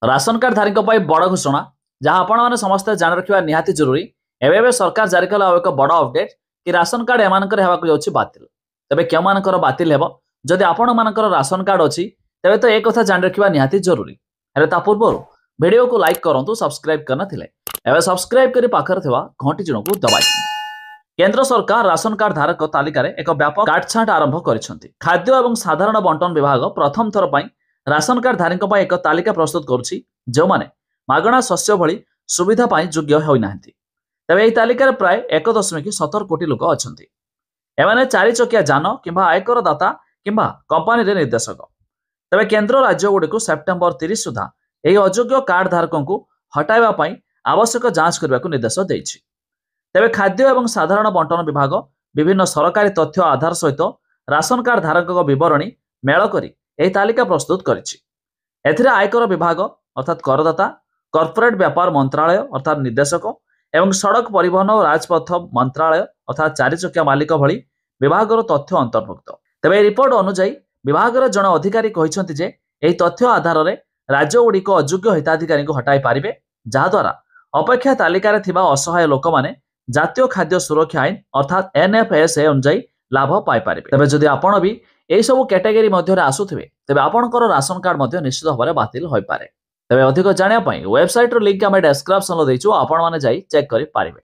Ration card धारी बड़ घोषणा जहां आपण मैंने समस्ते जान रखा निहाती जरूरी। एवं सरकार जारी कला एक बड़ अपडेट कि राशन कार्ड एमानकर हेबाकु जाउछि बातिल। तबे क्यों मानकर बातिल हेबो जदि आपण मानकर राशन कार्ड अछि तेबे तो एक कथा जान रखा निहाती जरूरी। हेले ता पूर्व वीडियो को लाइक करंतु, सब्सक्राइब करना थिले एवं सब्सक्राइब करी पाखर थिबा घंटी चिन्ह को दबाइ। केंद्र सरकार राशन कार्ड धारक तालिकार एक व्यापक काटछांट आरंभ करिसेंति। खाद्य एवं साधारण बंटन विभाग प्रथम थर पई राशन कार्ड धारी एक तालिका प्रस्तुत करुछि जो माने मागणा शस्य भली सुविधा पाई योग्य होई नाहंती। तबे एही तालिकार प्राय 1.17 कोटी लोक अछंती। एमाने 4 चकिया जान किंबा आयकर दाता किंबा कंपनी रे निर्देशक। तबे केंद्र राज्य गुडी को सेप्टेम्बर 30 सुधा एही अयोग्य कार्ड धारकों को हटाइबा पाई आवश्यक जांच करबा को निर्देश देइछि। तबे खाद्य एवं साधारण बंटन विभाग विभिन्न सरकारी तथ्य आधार सहित राशन कार्ड धारक विवरणी मेल करी एही तालिका प्रस्तुत करिछि। एथिरे आयकर विभाग अर्थात करदाता, कॉर्पोरेट व्यापार मंत्रालय अर्थात निर्देशक एवं सड़क परिवहन और राजपथ मंत्रालय अर्थात 4 चकिया मालिक भली विभागर तथ्य अंतर्भुक्त। तबे रिपोर्ट अनुसार विभागर जन अधिकारी कहिसंति जे एही तथ्य आधार रे राज्य गुड़िक अयोग्य हिताधिकारी को हटाई पारिबे, जहाद्वारा अपेक्षा तालिकार थिबा असहाय लोक माने जातीय खाद्य सुरक्षा आईन अर्थात NFSA अनुसार लाभ पाई पारिबे। तबे जदि आपण भी एही सब कैटेगरी मध्य आसुथिबे तेबे आपणकर राशन कार्ड मध्य निश्चित भाव बातिल होई पारे। तेबे अधिक जानिया पई वेबसाइट रो लिंक आमे डिस्क्रिप्शन लो देइछु, आपण माने जाई चेक करि पारिबे।